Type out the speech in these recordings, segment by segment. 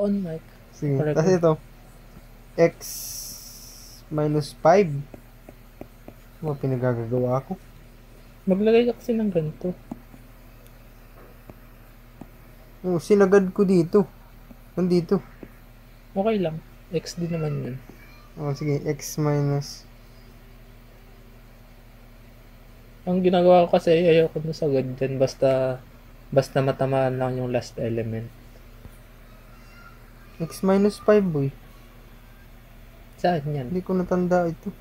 On mic. Sige. Correct. Tapos ito, x minus 5. Ano pinagagagawa ko? Maglagay ka kasi ng ganito. Sinagad ko dito. Nandito. Okay lang. X din naman yun. Sige, x minus. Ang ginagawa ko kasi, ayoko na sagad dyan. Basta matamaan lang yung last element. X minus 5, boy. Saan yan? Hindi ko natanda ito.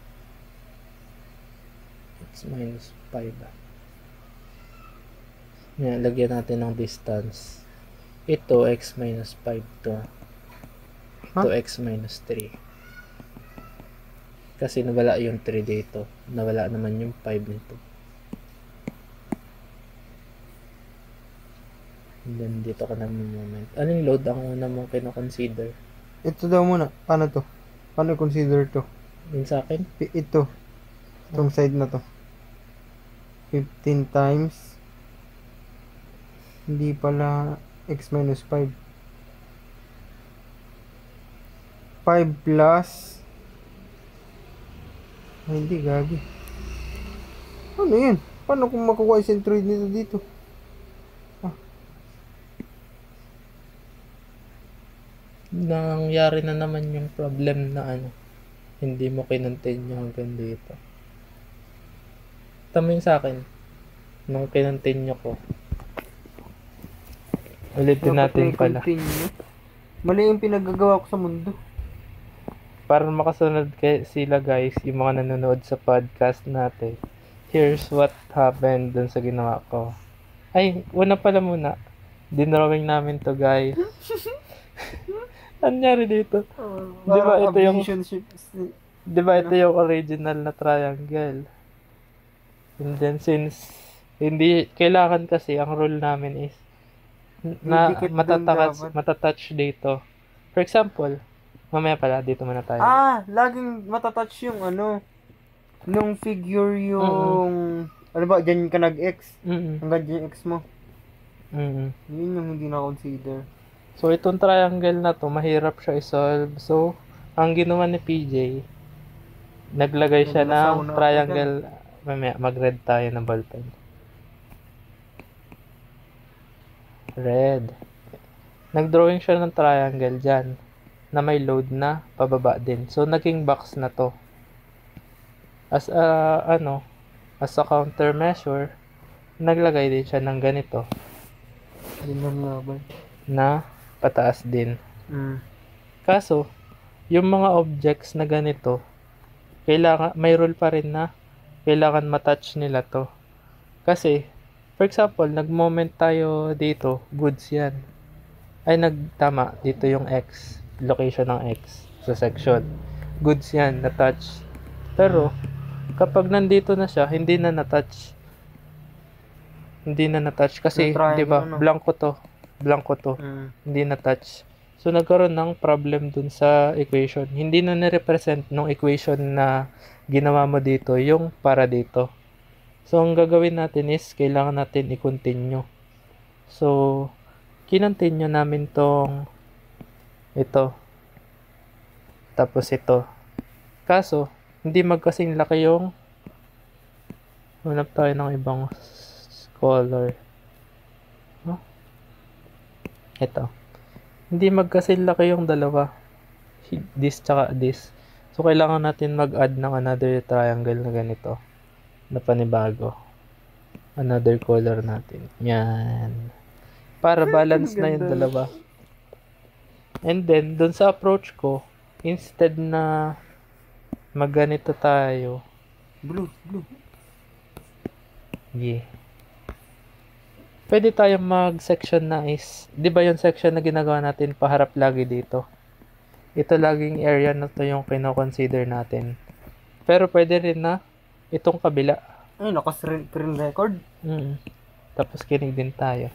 X minus 5. Yan, lagyan natin ng distance. Ito, x minus 5 to. Ito, x minus 3. Kasi nawala yung 3 dito. Nawala naman yung 5 nito. And then, dito ka na moment. Anong load ang una mong kinoconsider? Ito daw muna. Paano to? Paano consider to? Yun sa akin? Ito. Itong side na to. 15 times. Hindi pala x minus 5. 5 plus. Ay, hindi, gagi. Ano yan? Paano kung makukuha yung centroid nito dito? Nangyari na naman yung problem na hindi mo kinontain yung hanggang dito. Tama yun sa akin. Nung kinontain nyo ko. Ulitin natin pala. Continue. Mali yung pinagagawa ko sa mundo. Para makasunod sila guys, yung mga nanonood sa podcast natin. Here's what happened dun sa ginawa ko. Ay, una pala muna. Dinrawing namin to guys. Anyari dito? Di ba ito yung original na triangle? And then since hindi kailangan kasi ang rule namin is na matatouch dito. For example, mamaya pala dito muna tayo. Laging matatouch yung nung figure yung ano ba, dyan ka nag-X. Hanggang dyan yung X mo. Yun yung hindi na-consider. So, itong triangle na to, mahirap siya i-solve. So, ang ginawa ni PJ, naglagay siya ng triangle. Mamaya, mag-red tayo ng ballpen. Red. Nag-drawing siya ng triangle dyan, na may load na pababa din. So, naging box na to. As a countermeasure, naglagay din siya ng ganito. Na pataas din. Kaso, yung mga objects na ganito, kailangan, may rule pa rin na kailangan matouch nila to. Kasi, for example, nag-moment tayo dito, goods yan. Ay, nagtama, dito yung X, location ng X sa section. Goods yan, na-touch. Pero, kapag nandito na siya, hindi na na-touch. Hindi na na-touch kasi, di ba, blanco to. Hindi na-touch. So, nagkaroon ng problem dun sa equation. Hindi na na-represent nung equation na ginawa mo dito, yung para dito. So, ang gagawin natin is, kailangan natin i-continue. So, kinontinue namin tong ito. Tapos ito. Kaso, hindi magkasing laki yung hanap tayo ng ibang color. Ito. Hindi magkasing laki yung dalawa. This tsaka this. So, kailangan natin mag-add ng another triangle na ganito. Na panibago. Another color natin. Yan. Para balance na yung dalawa. And then, dun sa approach ko, instead na magganito tayo. Blue. Yeah. Pwede tayong mag-section na is, di ba yung section na ginagawa natin paharap lagi dito? Ito laging area na to yung kino-consider natin. Pero pwede rin na itong kabila. Ay, naka-screen record. Tapos kinig din tayo.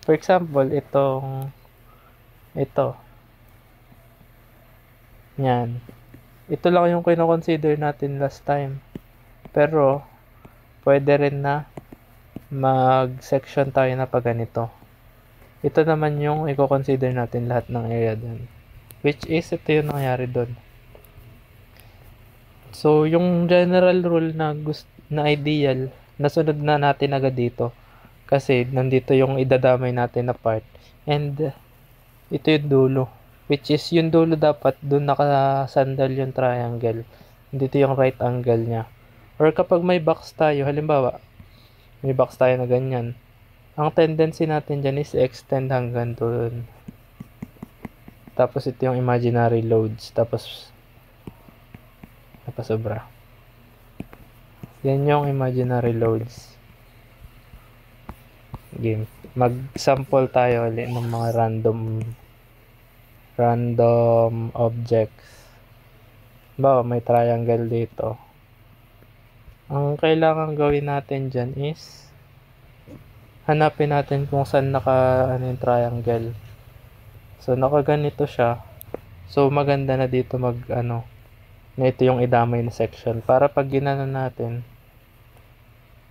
For example, ito. Yan. Ito lang yung kino-consider natin last time. Pero, pwede rin na mag-section tayo na pa ganito. Ito naman yung i-consider natin lahat ng area dun. Which is, ito yung nangyari dun. So, yung general rule na ideal, nasunod na natin agad dito. Kasi, nandito yung idadamay natin na part. And, ito yung dulo. Which is, yung dulo dapat, dun nakasandal yung triangle. Dito yung right angle niya. Or kapag may box tayo, halimbawa, may box tayo na ganyan. Ang tendency natin dyan is extend hanggang dun. Tapos ito yung imaginary loads. Tapos napasobra. Yan yung imaginary loads. Game. Mag-sample tayo ulit ng mga random objects. Bawa, may triangle dito. Ang kailangan gawin natin dyan is hanapin natin kung saan yung triangle. So, nakaganito siya. So, maganda na dito na ito yung idamay na section. Para pag ginano natin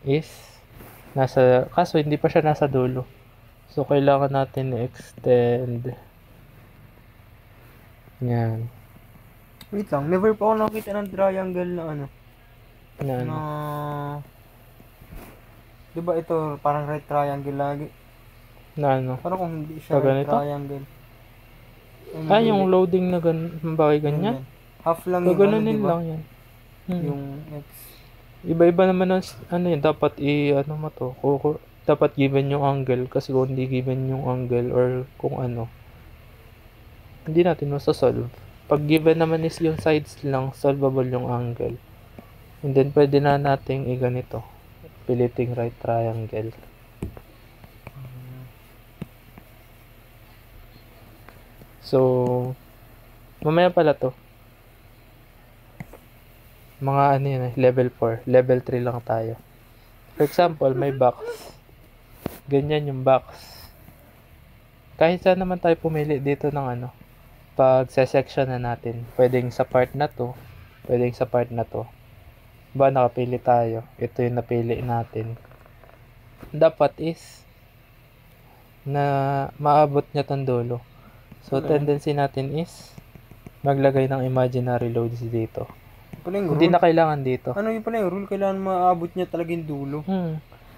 is kaso hindi pa siya nasa dulo. So, kailangan natin i-extend. Yan. Wait lang, never pa ako nakita ng triangle na Yan. Diba ito, parang right triangle lagi? Na Parang kung hindi siya right ganito? triangle. Yung loading na ganyan? Half lang yung ganunin diba? lang yan. Yung X. Iba-iba naman yun, dapat mo to. Dapat given yung angle kasi kung hindi given yung angle or kung hindi natin masasolve. Pag given naman is yung sides lang, solvable yung angle. And then, pwede na nating ganito. Piliting right triangle. So, mamaya pala to. Mga yun level 4. Level 3 lang tayo. For example, may box. Ganyan yung box. Kahit saan naman tayo pumili dito ng pag section na natin. Pwedeng sa part na to. Pwedeng sa part na to. Ba, nakapili tayo. Ito yung napili natin. Dapat is na maabot niya tong dulo. So, tendency natin is maglagay ng imaginary loads dito. Hindi na kailangan dito. Ano yung pala yung rule? Kailangan maabot niya talaga yung dulo.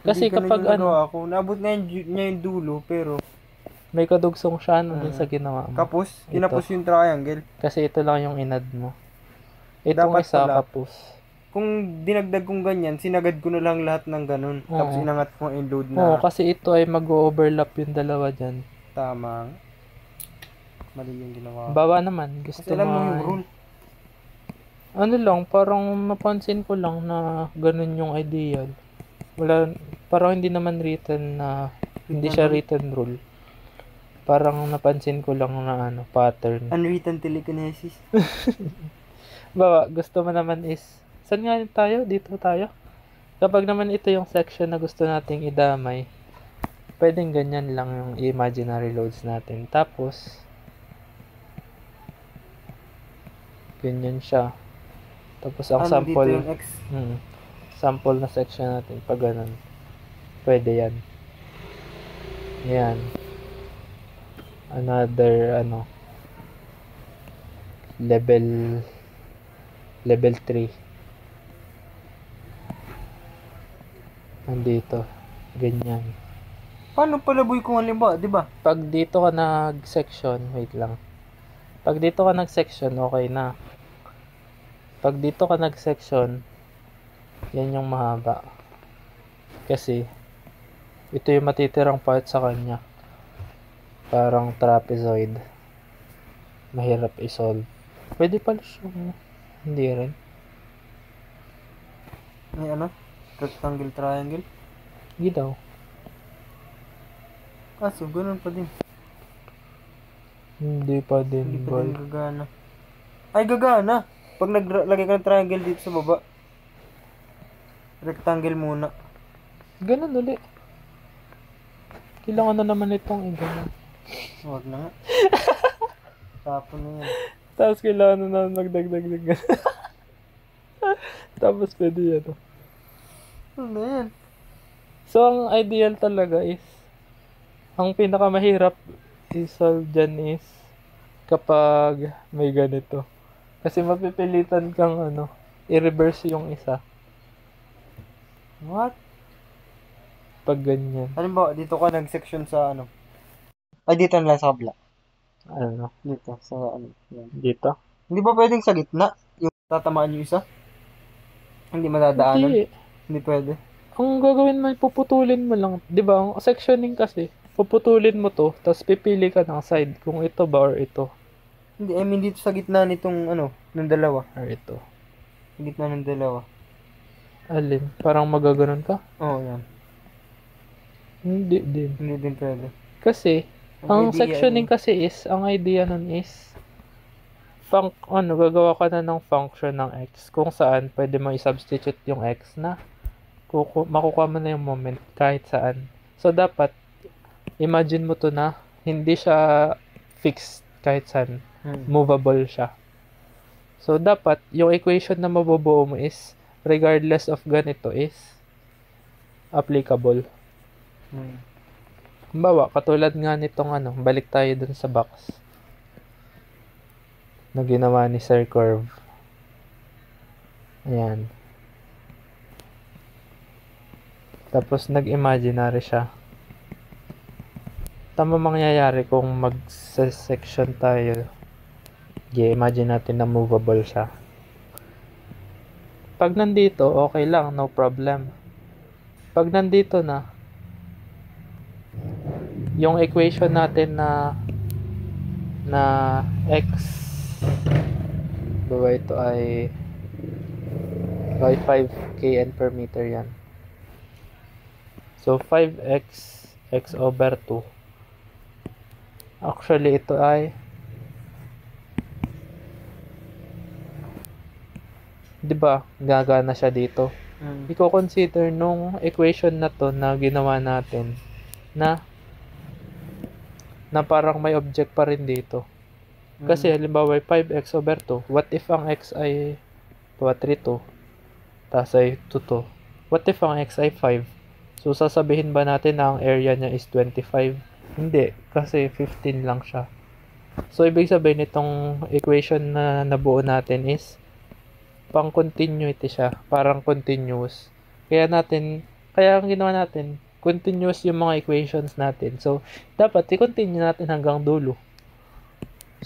Kasi kapag naabot niya yung dulo, pero may kadugsong siya din sa ginawa mo. Kinapos yung triangle. Kasi ito lang yung inad mo. Itong dapat isa pala, kapos. Kung dinagdag kong ganyan, sinagad ko na lang lahat ng ganun. Tapos inangat ko yung load na. Oo, kasi ito ay mag-overlap yung dalawa dyan. Tama. Mali yung ginawa. Bawa naman. Gusto kasi alam mo yung rule. Parang napansin ko lang na ganun yung ideal. Parang hindi naman written na, hindi siya written rule. Parang napansin ko lang na pattern. Unwritten telekinesis. Bawa, gusto mo naman is, saan nga tayo? Dito tayo. Kapag naman ito yung section na gusto nating idamay, pwedeng ganyan lang yung imaginary loads natin. Tapos, ganyan siya. Tapos ang sample, dito yung X? Sample na section natin, pag ganun. Pwede yan. Yan. Another, level 3. Nandito. Ganyan. Paano palaboy kung halimbawa, di ba? Pag dito ka nag-section, wait lang. Pag dito ka nag-section, okay na. Pag dito ka nag-section, yan yung mahaba. Kasi, ito yung matitirang part sa kanya. Parang trapezoid. Mahirap i-solve. Pwede pala siya. Hindi rin. May rectangle, triangle? Hindi daw. So ganun pa din. Hindi pa din. Hindi pa din gagana. Ay, gagana! Pag naglagay ka ng triangle dito sa baba, rectangle muna. Ganun ulit. Kailangan na naman itong i-ganun. Huwag na nga. Tapon na yan. Tapos kailangan na naman magdagdag. Tapos pwede yan. Ano na yan? So, ang ideal talaga is Ang pinakamahirap i-solve dyan is kapag may ganito. Kasi mapipilitan kang i-reverse yung isa. What? Pag ganyan. Halimbawa, dito ka nag-section sa Ay, dito na lang sa kabla. Ano? Dito, sa yan. Dito? Hindi ba pwedeng sa gitna? Yung tatamaan yung isa? Hindi madadaanan? Hindi pwede. Ang gagawin mo, puputulin mo lang. Di ba? Ang sectioning kasi, puputulin mo to, tapos pipili ka ng side kung ito ba or ito. Hindi, I mean dito sa gitna nitong ng dalawa. Or ito. Sa gitna ng dalawa. Alin? Parang magaganon ka? Oo, yan. Hindi din. Hindi din pwede. Kasi, ang sectioning kasi is, ang idea nun is, gagawa ka na ng function ng x kung saan pwede mo i-substitute yung x na makukuha mo na yung moment kahit saan. So, dapat, imagine mo to na hindi siya fixed kahit saan. Movable siya. So, dapat, yung equation na mabubuo mo is, regardless of ganito is, applicable. Kumbawa, katulad nga nitong balik tayo dun sa box na ginawa ni Sir Curve. Ayan. Tapos, nag-imaginary siya. Tama mangyayari kung mag-section tayo. Imagine natin na movable siya. Pag nandito, okay lang, no problem. Pag nandito na, yung equation natin na x, diba ito ay 5 kN per meter yan. So, 5x x over 2. Actually, ito ay diba, gagana siya dito. I-consider nung equation na to na ginawa natin na parang may object pa rin dito. Kasi halimbawa 5x over 2. What if ang x ay 32? Tapos ay 2 to. What if ang x ay 5? So, sasabihin ba natin na ang area niya is 25? Hindi, kasi 15 lang siya. So, ibig sabihin itong equation na nabuo natin is pang-continuity siya. Parang continuous. Kaya ang ginawa natin, continuous yung mga equations natin. So, dapat i-continue natin hanggang dulo.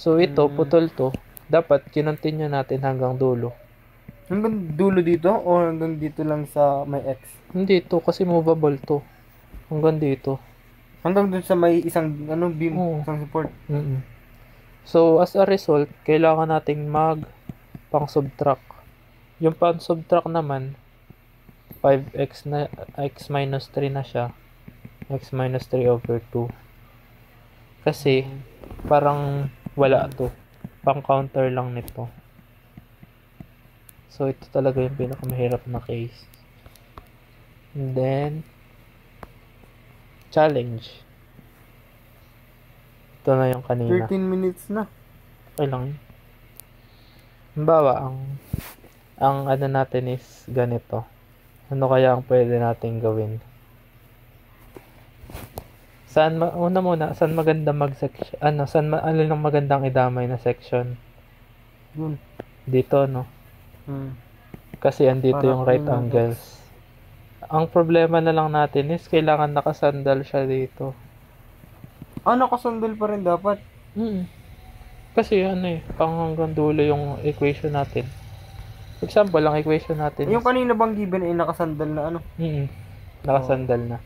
So, ito, putol to. Dapat kinontinue natin hanggang dulo. Hanggang dulo dito o hanggang dito lang sa may X? Hindi to kasi movable to. Hanggang dito. Hanggang dun sa may isang beam, isang support. So, as a result, kailangan nating pang-subtract. Yung pang-subtract naman, 5x na x minus 3 na siya. X minus 3 over 2. Kasi, parang wala to. Pang-counter lang nito. So, ito talaga yung pinakamahirap na case. And then, challenge. Ito na yung kanina. 13 minutes na. Okay lang yun. Halimbawa, ang natin is ganito. Ano kaya ang pwede natin gawin? Saan maganda mag-section? Ano magandang idamay na section? Dito, no? Kasi andito yung right angles. Ang problema na lang natin is kailangan nakasandal siya dito. Nakasandal pa rin dapat? Kasi pang hanggang dulo yung equation natin. Example, ang equation natin yung kanina bang given ay nakasandal na nakasandal na.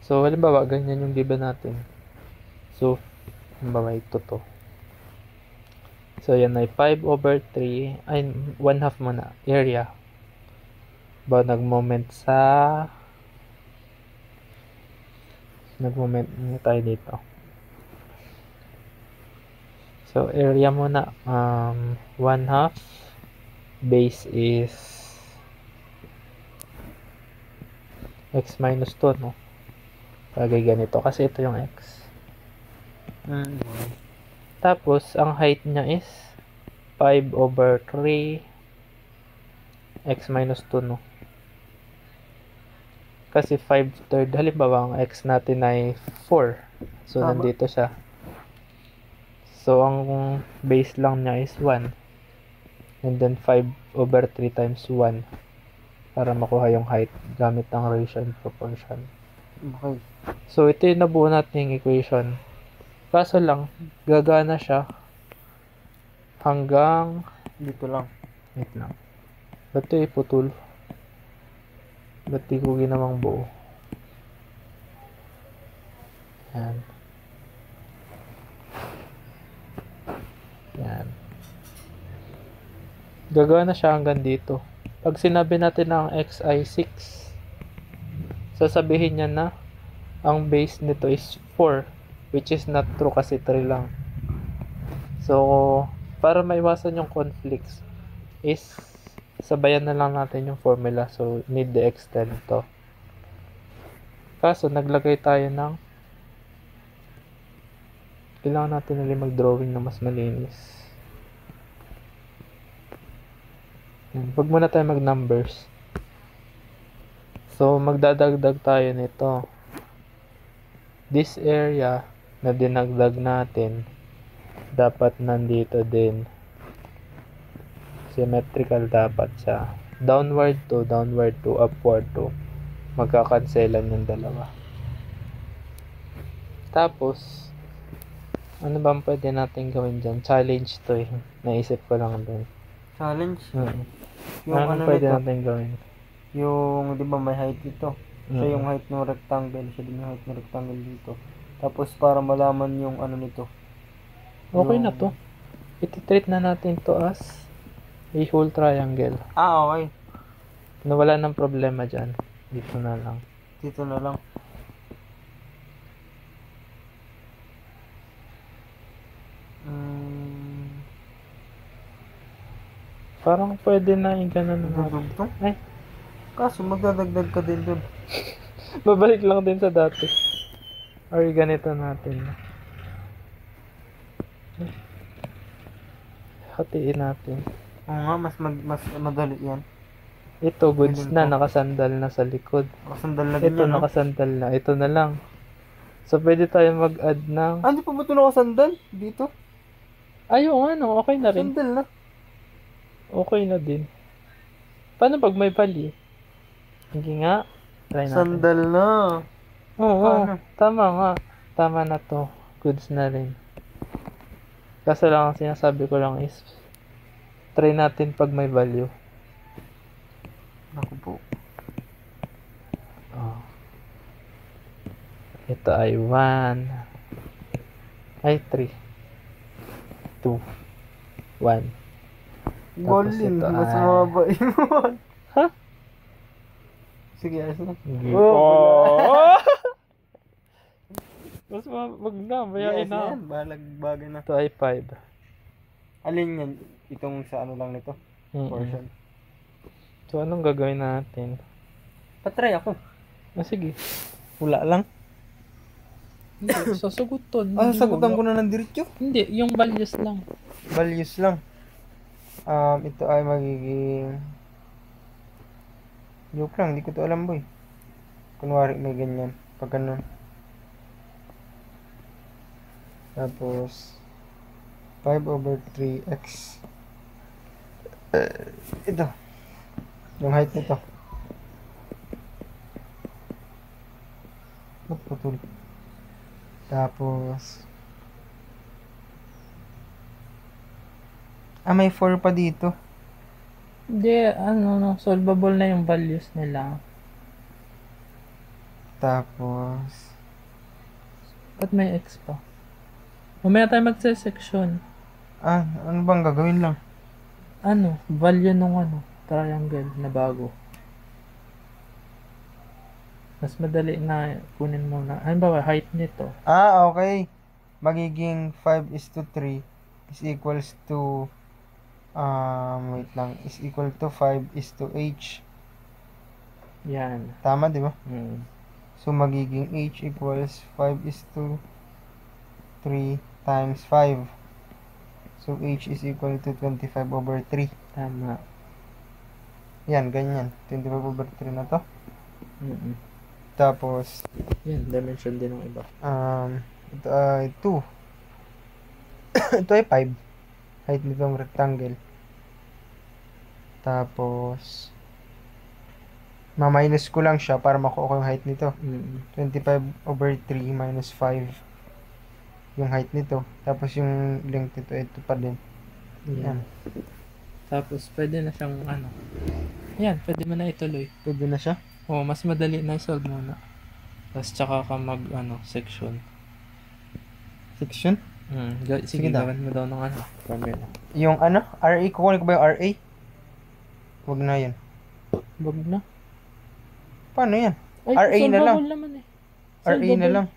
So, halimbawa, ganyan yung given natin. So, halimbawa, ito to. So, yan ay 5 over 3. Ay, 1/2 muna. Area. Nag-moment na tayo dito. So, area muna. 1/2. Base is x minus 2, no? Lagay ganito. Kasi ito yung x. Tapos, ang height niya is 5 over 3 x minus 2, no? Kasi 5/3, halimbawa ang x natin ay 4. So, Tama. nandito siya. So, ang base lang niya is 1. And then 5/3 times 1 para makuha yung height gamit ng ratio and proportion. Okay. So, ito yung nabuo nating equation. Kaso lang, gagana siya hanggang... Dito lang. Wait lang. Ba't ito iputol? Ba't di ko ginawang buo? Yan. Yan. Gagana siya hanggang dito. Pag sinabi natin na ang x ay 6, sasabihin niya na ang base nito is 4, which is not true kasi 3 lang. So, para maiwasan yung conflicts is sabayan na lang natin yung formula. So, need the extend to. Kaso, naglagay tayo ng kailangan natin ulit mag-drawing na mas malinis. Huwag muna tayo mag-numbers. So, magdadagdag tayo nito. This area na dinagdag natin, dapat nandito din. Symmetrical dapat siya. Downward to, upward to. Magkakanselan yung dalawa. Tapos, ano ba pwede natin gawin dyan? Challenge to eh. Naisip ko lang din. Challenge? Yung ano pwede nito? Natin gawin? Yung, di ba may height dito? Siya yung height ng rectangle. Siya din yung height ng rectangle dito. Tapos para malaman yung ano nito. Okay na to. Iti-treat na natin to as a whole triangle. Okay. Nawala ng problema dyan. Dito na lang. Dito na lang. Parang pwede na yung ganun natin. Ay. Kaso magdadagdag ka din dun. Babalik lang din sa dati. Or ganito natin. Hatiin natin. Oo nga, mas madali yan. Ito, goods na, nakasandal na sa likod. Nakasandal na din ito, yan, nakasandal na. Ito na lang. So, pwede tayo mag-add ng... Hindi pa ba ito nakasandal? Dito? Ayaw nga, no. Okay na rin. Sandal na. Okay na din. Paano pag may value? Hindi nga. Try natin. Sandal na. Oo, tama nga. Tama na to. Goods na rin. Kaso lang, ang sinasabi ko lang is try natin pag may value. Naku po. Oh. Ito ay 1. Ay 3. 2. 1. Galing, mas mababa yun. Ha? Sige, ayos na. Oh! Mas wag na, bayain yes, na. Yan, balag bagay na. Ito ay 5. Alin yan? Itong sa ano lang nito? Portion. So, anong gagawin natin? Patry ako. Sige. Wala lang. Hindi, sasagutan. Sasagutan ko na ng diretso? Hindi, yung values lang. Values lang. Ito ay magiging... Joke lang, hindi ko to alam boy. Kunwari may ganyan. Pag ganun. Tapos 5/3x. Ito. Yung height nito. Naputol. Tapos may 4 pa dito. Hindi, solvable na yung values nila. Tapos ba't may x pa? Mamaya tayo magse-section. Ano bang gagawin lang? Value nung triangle na bago. Mas madali na kunin muna. Halimbawa, height nito. Okay. Magiging 5:3 is equals to wait lang, is equal to 5:h. Yan. Tama, di ba? So, magiging h equals 5:3 times 5. So, h is equal to 25/3. Tama. Yan, ganyan. 25/3 na to. Tapos, yan, dimension din ng iba. ito ay 2. Ito ay 5. Height nitong rectangle. Tapos, ma-minus ko lang siya para makuha ko yung height nito. 25/3 minus 5 yung height nito. Tapos yung length nito, ito pa din. Yan. Tapos, pwede na siyang yan, pwede mo na ituloy. Pwede na siya? Oo, mas madali na i-solve muna. Tapos, tsaka ka section. Section? Sige, gawin mo daw ng formula. Yung RA, kukunin ko ba yung RA? Huwag na yan. Wag na. Paano yan? Ay, RA na lang. solvable naman eh. RA na lang.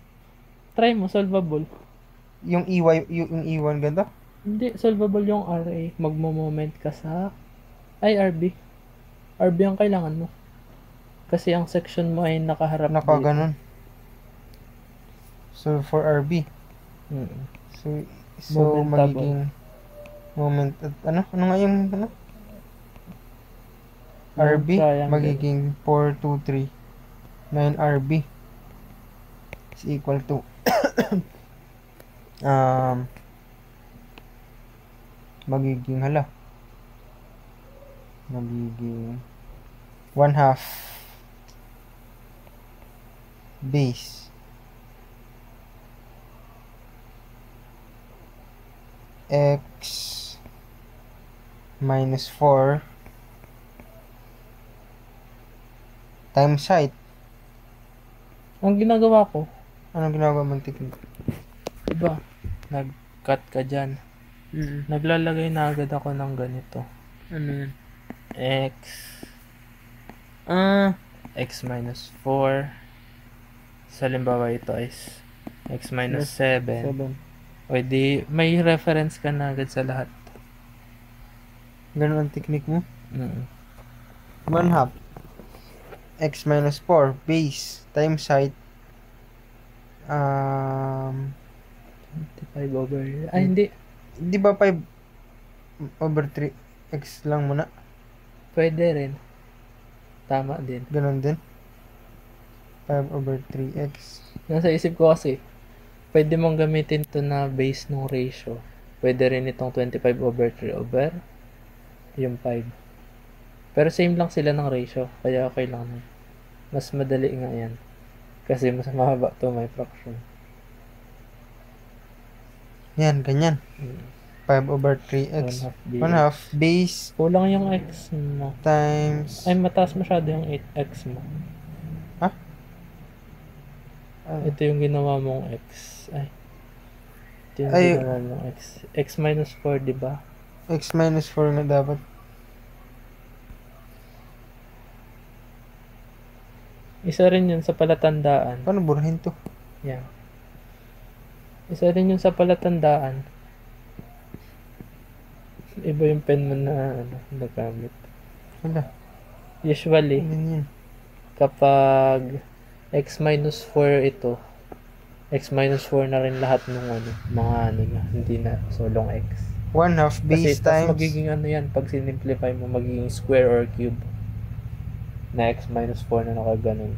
Try mo, solvable. Yung EY, yung E1 ganito? Hindi, solvable yung RA. Magmo-moment ka sa RB. RB ang kailangan mo. Kasi ang section mo ay nakaharap Nakaganon. So, for RB. So magiging moment at ano nga yung RB magiging 4, 2, 3 9 RB is equal to magiging 1/2 base x minus 4 times height. Ang ginagawa ko, Anong ginagawa mong technique? diba, nag-cut ka dyan. Naglalagay na agad ako ng ganito. Ano yun? X minus 4. Sa limbawa ito is x minus 7. O di, may reference ka na agad sa lahat. Ganun ang technique mo? 1/2 x minus 4 base times height 25/, hindi. Di ba 5/3 x lang muna? Pwede rin. Tama din. Ganun din? 5/3 x. Nasa isip ko kasi, pwede mong gamitin to na base ng ratio. Pwede rin itong 25/3 over yung 5. Pero same lang sila ng ratio. Kaya okay lang. Mas madali nga yan. Kasi mas mahaba to may fraction. Yan, ganyan. 5/3x. 1/2 base. Kulang yung x mo. Times. Ay, mataas masyado yung 8x mo. Ha? Ito yung ginawa mong x. Ito yung ginawa mong x. X minus 4, diba? X minus 4 na dapat. Isa rin yun sa palatandaan. Paano burahin to? Yan. Isa rin yun sa palatandaan. Iba yung pen mo na nagamit. Wala. Usually, kapag x minus 4 ito, x minus 4 na rin lahat ng mga na, hindi na solong x. 1/2 base kasi, times. Magiging yan, pag sinimplify mo, magiging square or cube na x minus 4 na nakaganon.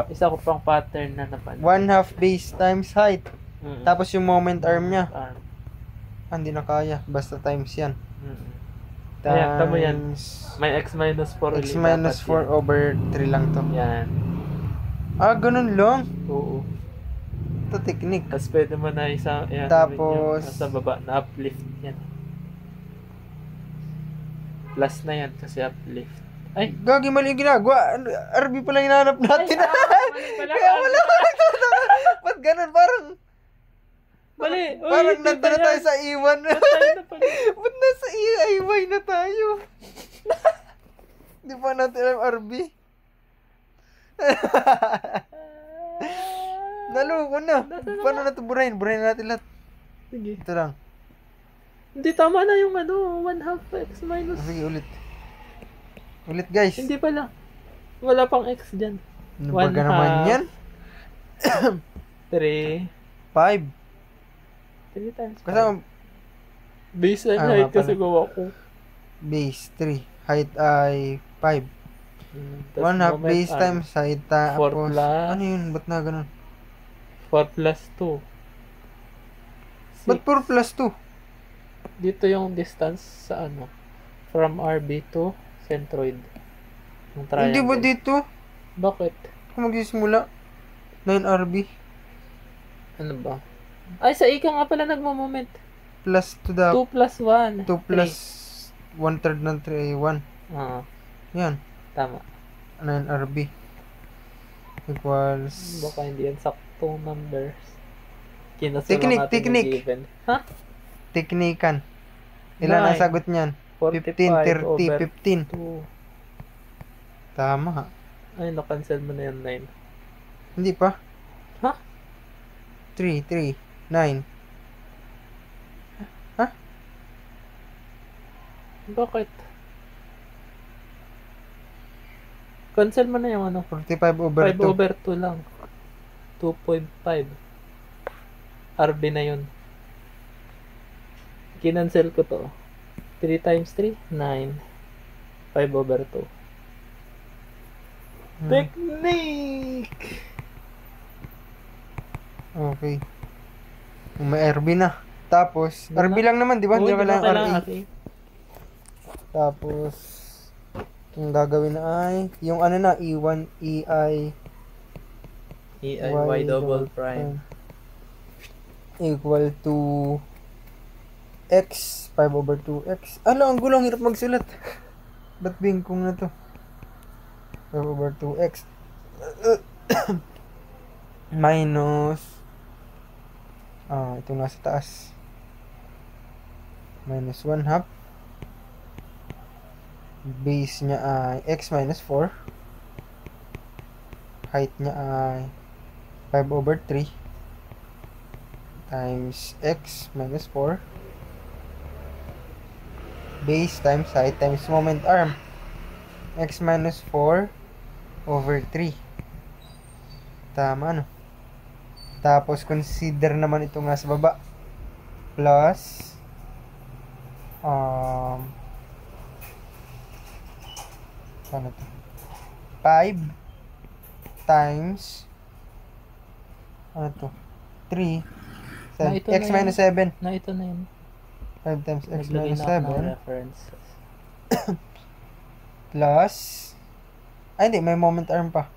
Isa ko pang pattern na napansin. 1/2 base times height. Tapos yung moment arm niya. Hindi na kaya. Basta times yan. Ayan, tamo yan. May x minus 4 x minus 4/3 lang to. Yan. Ganun lang? Oo. Ito technique. Tapos pwede mo na tapos sa baba na uplift yan. Plus na yan kasi uplift. Ay! Gagi, mali yung ginagawa. RB pala hinahanap natin. Mali pala. Kaya wala. Ba't ganun? Mali. Parang nandun na tayo sa E1. Ba't nasa EIY na tayo? Di pa natin alam RB? Naloko na. Paano na ito burahin? Burahin natin lahat. Sige. Ito lang. Hindi, tama na yung 1/2 x minus. Sige, ulit. Ulit, guys. Hindi pala. Wala pang x dyan. Ano ba naman yan? 3. 5. 3 times 5. Kasama. Base and height kasi gawa ko. Base 3. Height ay 5. Tas 1/2 moment base arm. times height. 4 Tapos, plus. ano yun? Ba't na ganun? 4 plus 2. Ba't 4 plus 2? Dito yung distance sa ano. From RB to centroid. Yung triangle. Hindi ba dito? Bakit? Kung magsisimula, 9RB. Ano ba? Ay, sa ika nga pala nagmo-moment. Plus to the... 2 plus 1. 2 plus 1/3 ng 3 ay 1. Oo. Yan. Tama. 9RB. Equals... Baka hindi yan saktong numbers. Kinasama Technique, natin technique. yung given. Ha? Teknikan. Ilan ang 9. sagot niyan? 45 15, 30, over 15. 2. Tama. Ay, na-cancel mo na yung 9. Hindi pa. Ha? 3, 3, 9. Ha? Bakit? Cancel mo na yung ano. 45 over 5 2. over 2 lang. 2.5. RB na yun. Kinancel ko to. 3 times 3, 9. 5 over 2. Technique! Okay. Kung may RB na. Tapos, Wala. RB lang naman, di ba? Hindi Oo, na kailangan RA. RA. Tapos, yung gagawin na ay, yung ano na, E1, EI, Y double prime. equal to X, 5 over 2X. Ano, ang gulo, ang hirap magsulat. Ba't bingkong na to? 5 over 2X. Minus, ito nasa taas. Minus 1/2. Base niya ay X minus 4. Height niya ay 5 over 3 times X minus 4. Base times height times moment arm. X minus 4 over 3. Tama, no? Tapos, consider naman ito nga sa baba. Plus, ano to? 5 times, ano to? 3. Na ito X na minus 7. Na ito na yun. 5 times X Naglagay minus na ako ng 7. references. Plus, ay hindi, may moment arm pa.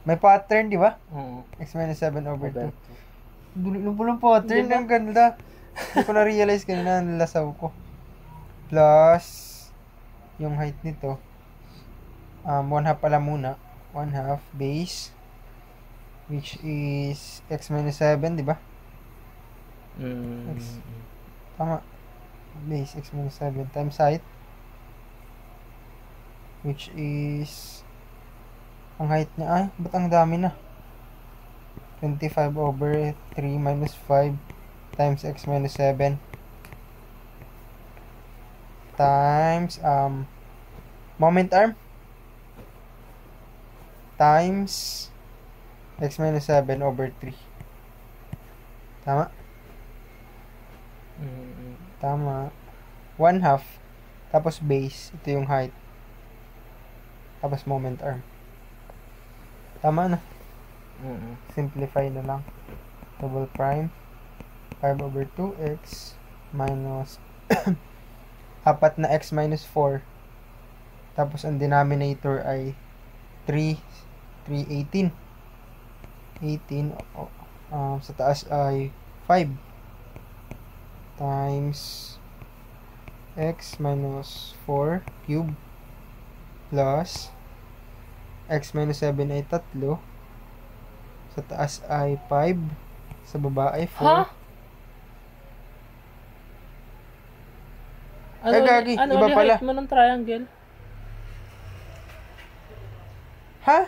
May pattern, di ba? Oo. X minus 7 over 2. 2. Duli na palang pattern. Diba? Ang ganda. Hindi ko na-realize kanina. Nalasaw ko. Plus, yung height nito. 1/2 pala muna. 1/2 base. Which is X minus 7, di ba? X. Tama. Base X minus 7 times height. Which is, ang height niya ay, ba't ang dami na? 25 over 3 minus 5 times X minus 7 times moment arm times X minus 7 over 3. Tama? Tama. 1/2 tapos base, ito yung height, tapos moment arm. Tama na. Simplify na lang. Double prime 5 over 2x minus 4 na x minus 4. Tapos ang denominator ay 18. Sa taas ay 5 times x minus 4 cube plus x minus 7 ay 3. Sa taas ay 5. Sa baba ay 4. Ha? Ano, Ay, gagi. ano Iba ulit pala. height mo ng triangle? Ha?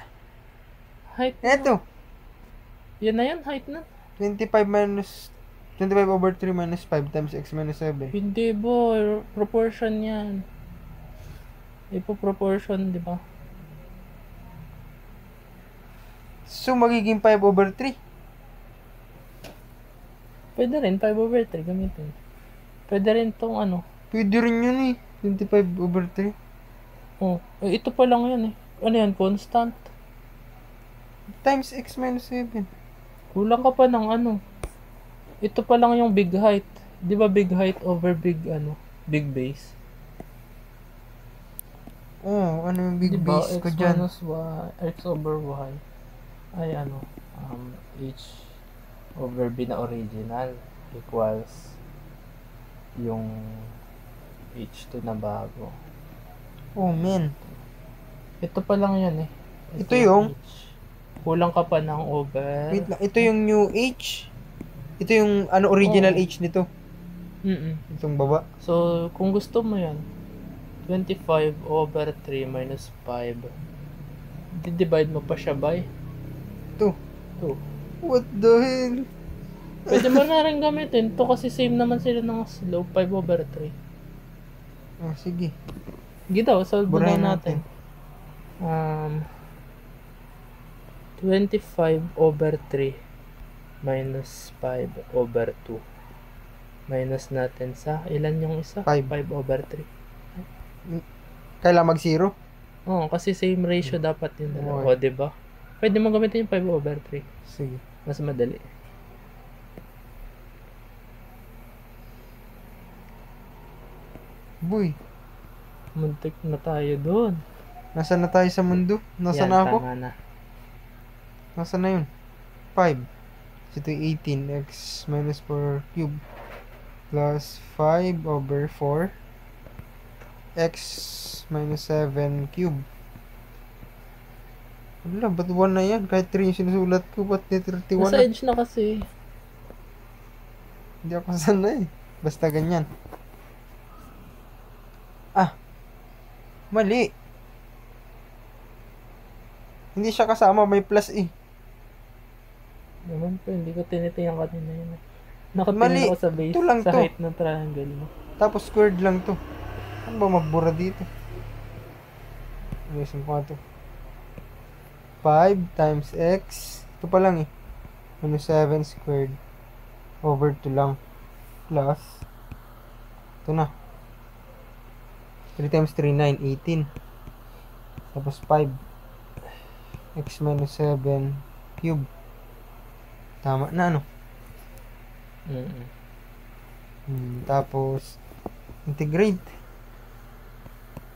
Height mo. Eto. Yan na yan, height na. 25 over 3 minus 5 times x minus 7. Hindi boy, proportion yan. Ipo-proportion, di ba? So, magiging 5 over 3. Pwede rin, 5 over 3 gamitin. Pwede rin tong ano. Pwede rin yun eh. 25 over 3. Oh, ito pa lang yan eh. Ano yan? Constant. Times x minus 7. Kulang ka pa ng ano. Ito pa lang yung big height. Di ba big height over big big base? Oh, ano yung big Diba, base ko x dyan? minus y, x over y, ay h over b na original equals yung h2 na bago. Oh, man. Ito pa lang yan eh. Ito yung? h. Kulang ka pa ng over. Wait lang. Ito yung new h. Ito yung original Oo. h nito. Itong baba. So, kung gusto mo yan, 25 over 3 minus 5. Di-divide mo pa siya by 2. 2. What the hell? Pwede mo na rin gamitin. To kasi same naman sila ng slope, 5 over 3. Oh, sige. Sige daw, solve mo Burahin na natin. 25 over 3 minus 5 over 2. Minus natin sa, ilan yung isa? 5. 5 over 3. Kailangan mag-0? Oo, kasi same ratio dapat yun. Okay. O, diba? Pwede mo gamitin yung 5 over 3. Sige. Mas madali. Boy, Muntik na tayo doon. nasaan na tayo sa mundo? Nasaan Yan, na ako? tama na. Nasaan na yun? 5. Ito yung 18. X minus 4 cube. Plus 5 over 4. X minus 7 cube. Wala, ba't 1 na yan? Kahit 3 yung sinusulat ko, ba't di 31 Nasa na? edge na kasi. Hindi ako sanay. Basta ganyan. Ah! Mali! Hindi siya kasama, may plus eh. Naman po, hindi ko tinitingnan kanina yun. Mali. Nakatingin ako sa base, Ito lang sa to. height ng triangle mo. Tapos squared lang to. Ano ba magbura dito? Ayusin ko nga to. 5 times x. Ito pa lang eh. Minus 7 squared. Over 2 lang. Plus. Ito na. 3 times 3, 9. 18. Tapos 5. X minus 7 cube. Tama na ano? Tapos integrate.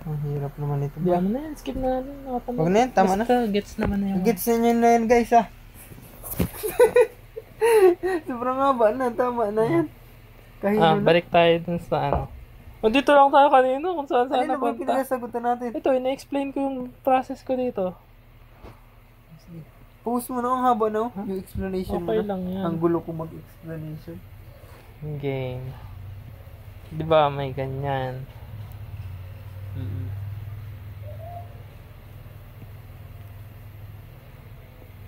Ang hirap naman ito ba? Diyan na yan, skip na natin. Wag na yan, tama na. Basta gets naman na yan. Gets na yan guys ha. Sobrang haba na, tama na yan. Kahino na. Balik tayo dun sa dito lang tayo kanina kung saan Ano na ba napunta. pinagasagutan natin? Ito, ina-explain ko yung process ko dito. Post mo na ang haba na yung explanation Okay mo na. lang yan. Ang gulo ko mag-explanation. Game. Di ba may ganyan?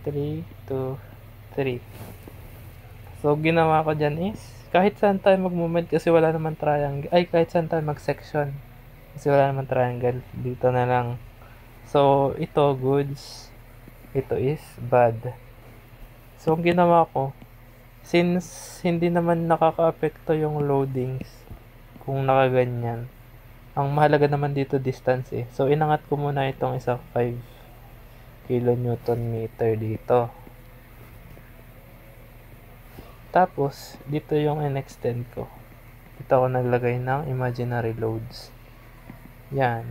3, 2, 3. So, ginawa ko dyan is, kahit saan tayo mag-movement kasi wala naman triangle. Ay, kahit saan tayo mag-section. Kasi wala naman triangle. Dito na lang. So, ito, goods. Ito is bad. So, ang ginawa ko, since hindi naman nakaka-apekto yung loadings kung nakaganyan, ang mahalaga naman dito distance eh. So, inangat ko muna itong isang 5 kilonewton meter dito. Tapos, dito yung in-extend ko. Dito ako naglagay ng imaginary loads. Yan.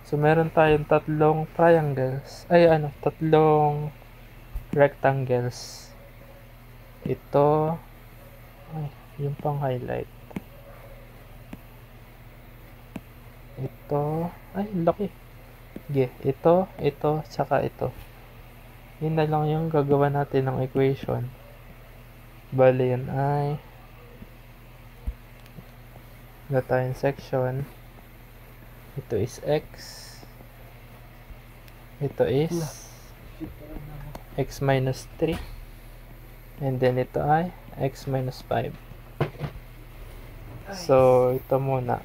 So, meron tayong tatlong triangles. Tatlong rectangles. Ito. Yung pang highlight. Ito. Laki. Sige. Ito, tsaka ito. Yun na lang yung gagawa natin ng equation. Bale, yun ay wala tayong section. Ito is x. Ito is x minus 3. And then ito ay x minus 5. So, ito muna.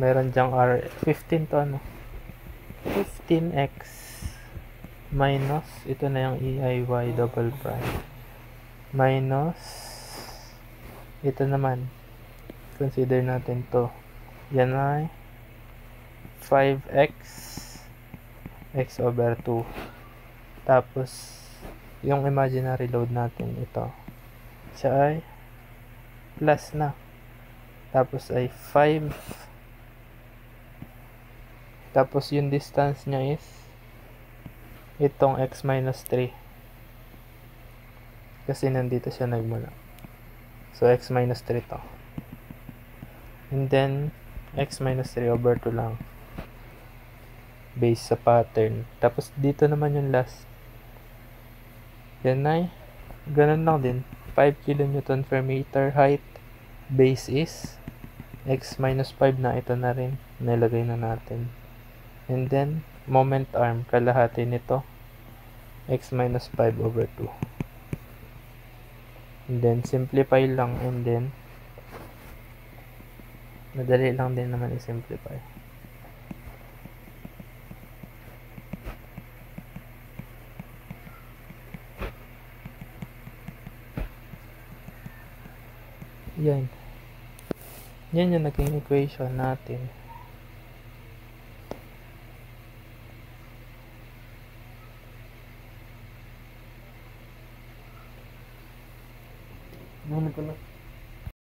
Meron dyang 15 to 15x minus, ito na yung EIY double prime. Minus, ito naman, consider natin to. Yan ay 5x x over 2. Tapos, yung imaginary load natin, ito. Siya ay plus na. Tapos ay 5. Tapos yung distance niya is itong x minus 3. Kasi nandito siya nagmula. So, x minus 3 to. And then, x minus 3 over 2 lang. Base sa pattern. Tapos, dito naman yung last. Yan ay, ganun lang din. 5 kN per meter height. Base is x minus 5 na. Ito na rin. Nilagay na natin. And then, moment arm. Kalahati nito. X minus 5 over 2. And then, simplify lang. And then, madali lang din naman i-simplify. Yan. Yan yung naging equation natin. Ano ko na?